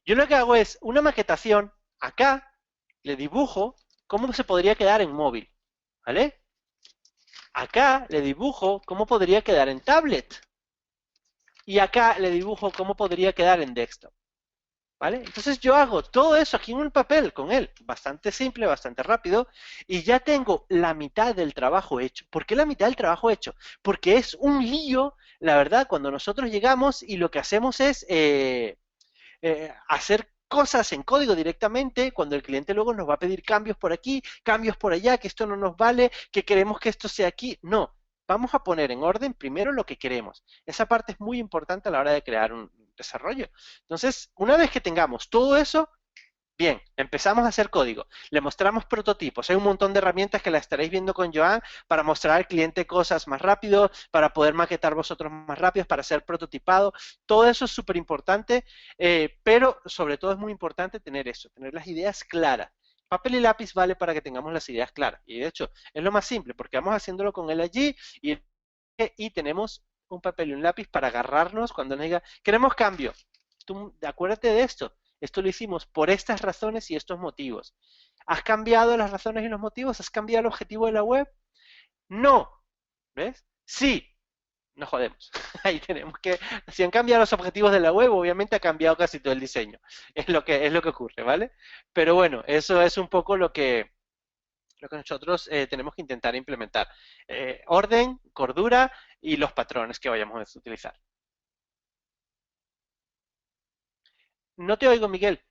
Yo lo que hago es una maquetación, acá, le dibujo cómo se podría quedar en móvil, ¿vale? Acá le dibujo cómo podría quedar en tablet. Y acá le dibujo cómo podría quedar en desktop. ¿Vale? Entonces yo hago todo eso aquí en un papel con él, bastante simple, bastante rápido, y ya tengo la mitad del trabajo hecho. ¿Por qué la mitad del trabajo hecho? Porque es un lío, la verdad, cuando nosotros llegamos y lo que hacemos es hacer cosas en código directamente, cuando el cliente luego nos va a pedir cambios por aquí, cambios por allá, que esto no nos vale, que queremos que esto sea aquí. No, vamos a poner en orden primero lo que queremos. Esa parte es muy importante a la hora de crear un desarrollo. Entonces, una vez que tengamos todo eso, bien, empezamos a hacer código, le mostramos prototipos, hay un montón de herramientas que las estaréis viendo con Joan para mostrar al cliente cosas más rápido, para poder maquetar vosotros más rápido, para hacer prototipado, todo eso es súper importante, pero sobre todo es muy importante tener eso, tener las ideas claras. Papel y lápiz vale para que tengamos las ideas claras. Y de hecho, es lo más simple, porque vamos haciéndolo con él allí y tenemos un papel y un lápiz para agarrarnos cuando nos diga, queremos cambio. Tú, acuérdate de esto. Esto lo hicimos por estas razones y estos motivos. ¿Has cambiado las razones y los motivos? ¿Has cambiado el objetivo de la web? No. ¿Ves? Sí. No jodemos. Ahí tenemos que, si han cambiado los objetivos de la web, obviamente ha cambiado casi todo el diseño. Es lo que ocurre, ¿vale? Pero bueno, eso es un poco lo que nosotros tenemos que intentar implementar. Orden, cordura y los patrones que vayamos a utilizar. No te oigo, Miguel.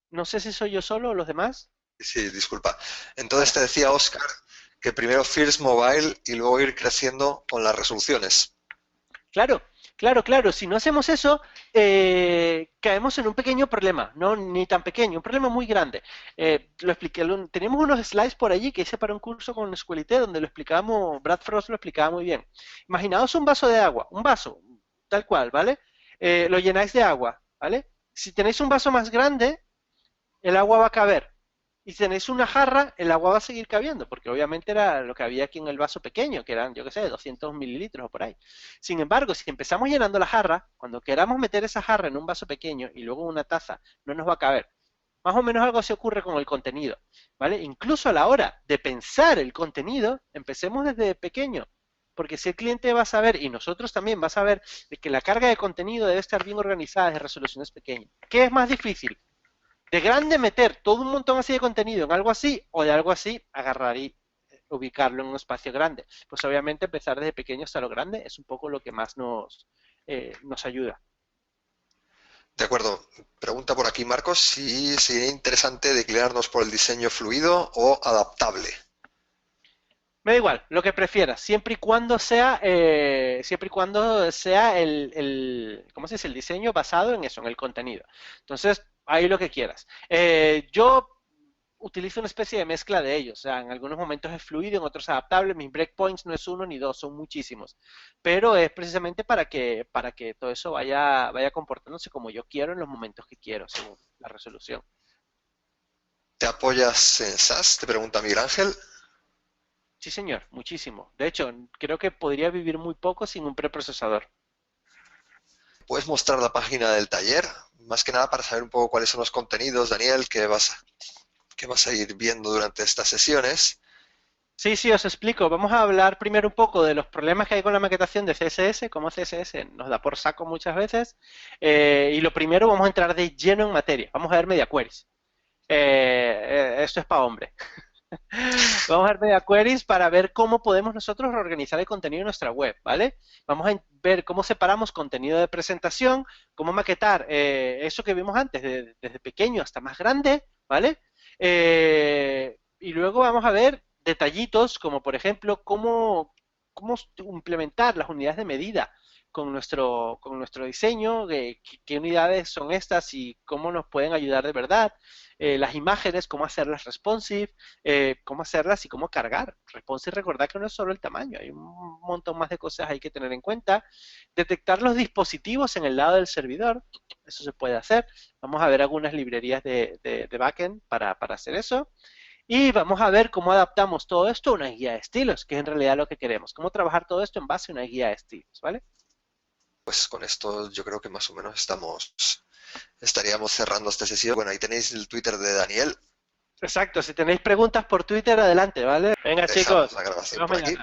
No sé si soy yo solo o los demás. Sí, disculpa. Entonces Vale. te decía Oscar que primero First Mobile y luego ir creciendo con las resoluciones. Claro, claro, claro. Si no hacemos eso, caemos en un pequeño problema, no ni tan pequeño, un problema muy grande. Lo expliqué, tenemos unos slides por allí que hice para un curso con Escuelité donde lo explicábamos, Brad Frost lo explicaba muy bien. Imaginaos un vaso de agua, un vaso, tal cual, ¿vale? Lo llenáis de agua, ¿vale? Si tenéis un vaso más grande, el agua va a caber. Y si tenéis una jarra, el agua va a seguir cabiendo, porque obviamente era lo que había aquí en el vaso pequeño, que eran, yo qué sé, 200 mililitros o por ahí. Sin embargo, si empezamos llenando la jarra, cuando queramos meter esa jarra en un vaso pequeño y luego en una taza, no nos va a caber. Más o menos algo se ocurre con el contenido, ¿vale? Incluso a la hora de pensar el contenido, empecemos desde pequeño, porque si el cliente va a saber, y nosotros también va a saber, de que la carga de contenido debe estar bien organizada de resoluciones pequeñas. ¿Qué es más difícil? De grande meter todo un montón así de contenido en algo así, o de algo así agarrar y ubicarlo en un espacio grande. Pues obviamente empezar desde pequeño hasta lo grande es un poco lo que más nos ayuda. De acuerdo. Pregunta por aquí Marcos si sería interesante declinarnos por el diseño fluido o adaptable. Me da igual, lo que prefieras, siempre y cuando sea ¿cómo se dice? El diseño basado en eso, en el contenido. Entonces, ahí lo que quieras. Yo utilizo una especie de mezcla de ellos. O sea, en algunos momentos es fluido, en otros adaptable. Mis breakpoints no es uno ni dos, son muchísimos. Pero es precisamente para que todo eso vaya comportándose como yo quiero en los momentos que quiero, según la resolución. ¿Te apoyas en SAS? Te pregunta Miguel Ángel. Sí, señor, muchísimo. De hecho, creo que podría vivir muy poco sin un preprocesador. ¿Puedes mostrar la página del taller? Más que nada para saber un poco cuáles son los contenidos, Daniel, que vas a ir viendo durante estas sesiones. Sí, sí, os explico. Vamos a hablar primero un poco de los problemas que hay con la maquetación de CSS, cómo CSS nos da por saco muchas veces. Y lo primero, vamos a entrar de lleno en materia. Vamos a ver media queries. Esto es para hombre. Vamos a ver media queries para ver cómo podemos nosotros reorganizar el contenido de nuestra web, ¿vale? Vamos a ver cómo separamos contenido de presentación, cómo maquetar eso que vimos antes, desde pequeño hasta más grande, ¿vale? Y luego vamos a ver detallitos como, por ejemplo, cómo implementar las unidades de medida con nuestro diseño, qué unidades son estas y cómo nos pueden ayudar de verdad, las imágenes, cómo hacerlas responsive, cómo hacerlas y cómo cargar. Responsive, recordad que no es solo el tamaño, hay un montón más de cosas hay que tener en cuenta. Detectar los dispositivos en el lado del servidor, eso se puede hacer. Vamos a ver algunas librerías de backend para hacer eso. Y vamos a ver cómo adaptamos todo esto a una guía de estilos, que es en realidad lo que queremos. Cómo trabajar todo esto en base a una guía de estilos, ¿vale? Pues con esto yo creo que más o menos estaríamos cerrando esta sesión. Bueno, ahí tenéis el Twitter de Daniel. Exacto, si tenéis preguntas por Twitter, adelante, ¿vale? Venga, Dejamos chicos, la nos grabación vemos por mañana. aquí.